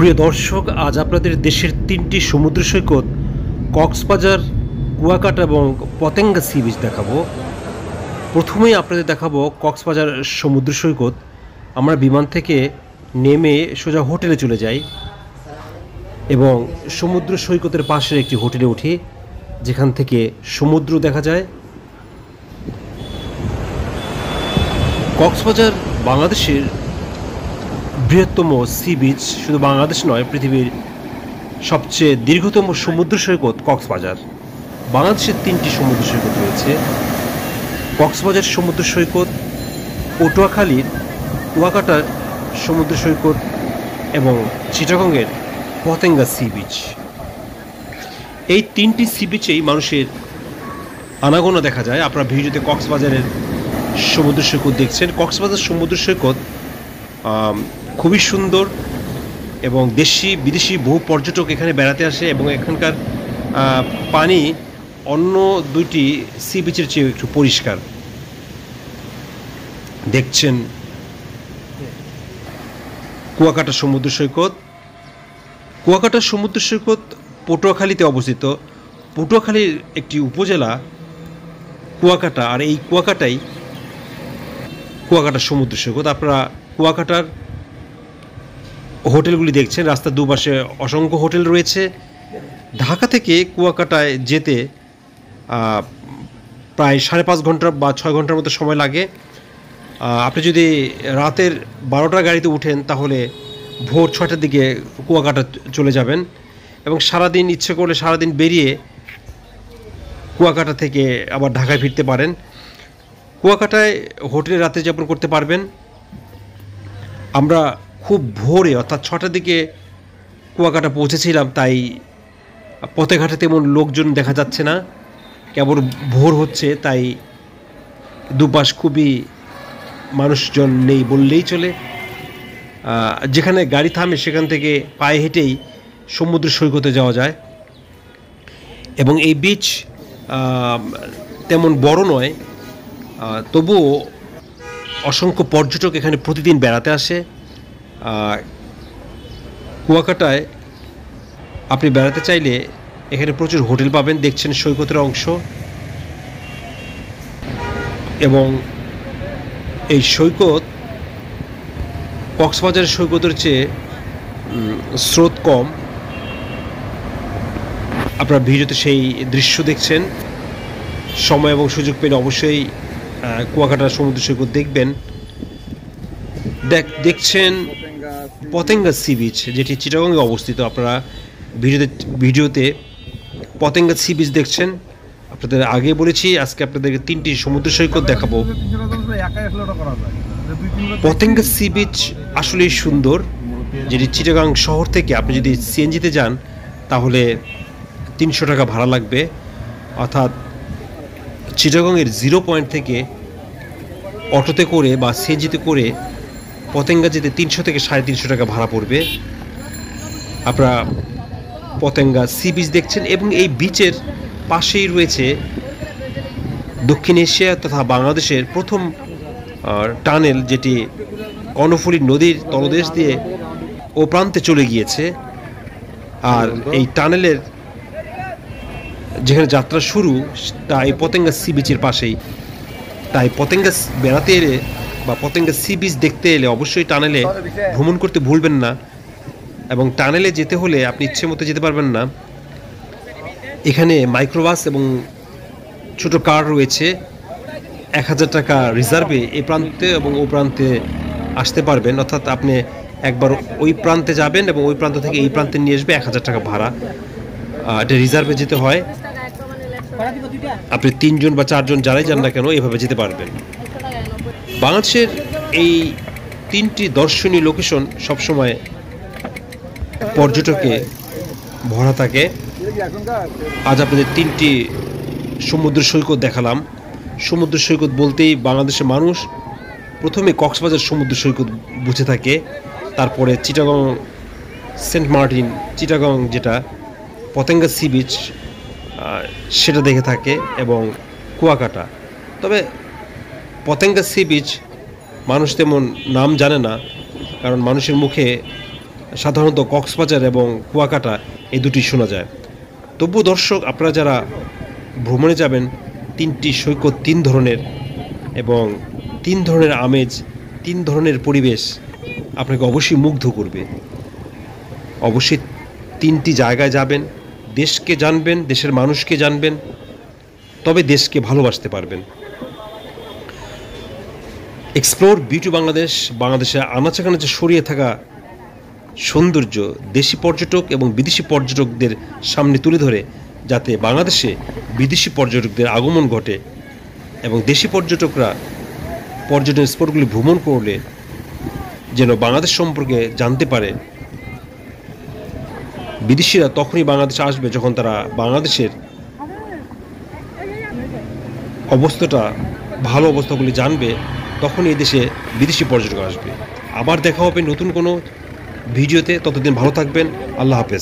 প্রিয় দর্শক, আজ আপনাদের দেশের তিনটি সমুদ্র সৈকত কক্সবাজার, কুয়াকাটা এবং পতেঙ্গা সি বিচ দেখাবো। প্রথমেই আপনাদের দেখাবো কক্সবাজার সমুদ্র সৈকত। আমরা বিমান থেকে নেমে সোজা হোটেলে চলে যাই এবং সমুদ্র সৈকতের পাশের একটি হোটেলে উঠি, যেখান থেকে সমুদ্র দেখা যায়। কক্সবাজার বাংলাদেশের বৃহত্তম সি বিচ, শুধু বাংলাদেশ নয়, পৃথিবীর সবচেয়ে দীর্ঘতম সমুদ্র সৈকত কক্সবাজার। বাংলাদেশের তিনটি সমুদ্র সৈকত রয়েছে: কক্সবাজার সমুদ্র সৈকত, পটুয়াখালীর কুয়াকাটার সমুদ্র সৈকত এবং চিটাগংয়ের পতেঙ্গা সি বিচ। এই তিনটি সি বিচেই মানুষের আনাগোনা দেখা যায়। আপনারা ভিডিওতে কক্সবাজারের সমুদ্র সৈকত দেখছেন। কক্সবাজার সমুদ্র সৈকত খুবই সুন্দর এবং দেশি বিদেশি বহু পর্যটক এখানে বেড়াতে আসে এবং এখানকার পানি অন্য দুইটি সি বিচের চেয়ে একটু পরিষ্কার। দেখছেন কুয়াকাটা সমুদ্র সৈকত। কুয়াকাটা সমুদ্র সৈকত পটুয়াখালীতে অবস্থিত। পটুয়াখালীর একটি উপজেলা কুয়াকাটা, আর এই কুয়াকাটাই কুয়াকাটা সমুদ্র সৈকত। আপনারা কুয়াকাটার হোটেলগুলি দেখছেন। রাস্তার দুপাশে অসংখ্য হোটেল রয়েছে। ঢাকা থেকে কুয়াকাটায় যেতে প্রায় 5.5 ঘন্টা বা 6 ঘন্টার মতো সময় লাগে। আপনি যদি রাতের 12টার গাড়িতে উঠেন তাহলে ভোর 6টার দিকে কুয়াকাটা চলে যাবেন এবং সারাদিন ইচ্ছে করলে সারাদিন বেরিয়ে কুয়াকাটা থেকে আবার ঢাকায় ফিরতে পারেন। কুয়াকাটায় হোটেলে রাতে যাপন করতে পারবেন। আমরা খুব ভোরে, অর্থাৎ 6টার দিকে কুয়াকাটা পৌঁছেছিলাম, তাই পথেঘাটে তেমন লোকজন দেখা যাচ্ছে না। কেবল ভোর হচ্ছে, তাই দুপাশ খুবই মানুষজন নেই বললেই চলে। যেখানে গাড়ি থামে সেখান থেকে পায়ে হেঁটেই সমুদ্র সৈকতে যাওয়া যায় এবং এই বিচ তেমন বড় নয়, তবুও অসংখ্য পর্যটক এখানে প্রতিদিন বেড়াতে আসে। কুয়াকাটায় আপনি বেড়াতে চাইলে এখানে প্রচুর হোটেল পাবেন। দেখছেন সৈকতের অংশ এবং এই সৈকত কক্সবাজারের সৈকতের চেয়ে স্রোত কম। আপনারা ভিডিওতে সেই দৃশ্য দেখছেন। সময় এবং সুযোগ পেলে অবশ্যই কুয়াকাটার সমুদ্র সৈকত দেখবেন। দেখছেন পতেঙ্গা সি বিচ, যেটি চিটাগংয়ে অবস্থিত। আপনারা ভিডিওতে পতেঙ্গা সি বিচ দেখছেন। আপনাদের আগে বলেছি আজকে আপনাদেরকে তিনটি সমুদ্র সৈকত দেখাবো। পতেঙ্গা সি বিচ আসলেই সুন্দর, যেটি চিটাগাং শহর থেকে আপনি যদি সিএনজিতে যান তাহলে 300 টাকা ভাড়া লাগবে, অর্থাৎ চিটাগংয়ের 0 পয়েন্ট থেকে অটোতে করে বা সিএনজিতে করে পতেঙ্গা যেতে 300 থেকে 350 টাকা ভাড়া পড়বে। আপনারা পতেঙ্গা সি বিচ দেখছেন এবং এই বিচের পাশেই রয়েছে দক্ষিণ এশিয়া তথা বাংলাদেশের প্রথম টানেল, যেটি কর্ণফুলী নদীর তলদেশ দিয়ে ও প্রান্তে চলে গিয়েছে। আর এই টানেলের যেখানে যাত্রা শুরু তা এই পতেঙ্গা সি বিচের পাশেই। তাই পতেঙ্গা বেড়াতে এলে বা পতেঙ্গা সি বিচ দেখতে এলে অবশ্যই টানেলে ভ্রমণ করতে ভুলবেন না। এবং টানেলে যেতে হলে আপনি ইচ্ছে মতো যেতে পারবেন না। এখানে মাইক্রোবাস এবং ছোট কার রয়েছে। 1000 টাকা রিজার্ভে এই প্রান্তে এবং ও প্রান্তে আসতে পারবেন, অর্থাৎ আপনি একবার ওই প্রান্তে যাবেন এবং ওই প্রান্ত থেকে এই প্রান্তে নিয়ে আসবে। 1000 টাকা ভাড়া, এটা রিজার্ভে যেতে হয়। আপনি 3 জন বা 4 জন যারাই যান না কেন এভাবে যেতে পারবেন। বাংলাদেশের এই তিনটি দর্শনীয় লোকেশন সবসময় পর্যটকে ভরা থাকে। আজ আপনাদের তিনটি সমুদ্র সৈকত দেখালাম। সমুদ্র সৈকত বলতেই বাংলাদেশের মানুষ প্রথমে কক্সবাজার সমুদ্র সৈকত বুঝে থাকে, তারপরে চিটাগং, সেন্ট মার্টিন, চিটাগং যেটা পতেঙ্গা সি বিচ সেটা দেখে থাকে এবং কুয়াকাটা। তবে পতেঙ্গা সি বিচ মানুষ তেমন নাম জানে না, কারণ মানুষের মুখে সাধারণত কক্সবাজার এবং কুয়াকাটা এই দুটি শোনা যায়। তবুও দর্শক, আপনারা যারা ভ্রমণে যাবেন, তিনটি সৈকত তিন ধরনের এবং তিন ধরনের আমেজ, তিন ধরনের পরিবেশ আপনাকে অবশ্যই মুগ্ধ করবে। অবশ্যই তিনটি জায়গায় যাবেন, দেশকে জানবেন, দেশের মানুষকে জানবেন, তবে দেশকে ভালোবাসতে পারবেন। এক্সপ্লোর বিউটি বাংলাদেশ বাংলাদেশে আনাচে কানাচে ছড়িয়ে থাকা সৌন্দর্য দেশি পর্যটক এবং বিদেশি পর্যটকদের সামনে তুলে ধরে, যাতে বাংলাদেশে বিদেশি পর্যটকদের আগমন ঘটে এবং দেশি পর্যটকরা পর্যটন স্পটগুলি ভ্রমণ করলে যেন বাংলাদেশ সম্পর্কে জানতে পারে। বিদেশিরা তখনই বাংলাদেশে আসবে যখন তারা বাংলাদেশের অবস্থাটা, ভালো অবস্থাগুলি জানবে, তখনই এই দেশে বিদেশি পর্যটক আসবে। আবার দেখা হবে নতুন কোনো ভিডিওতে। ততদিন ভালো থাকবেন। আল্লাহ হাফেজ।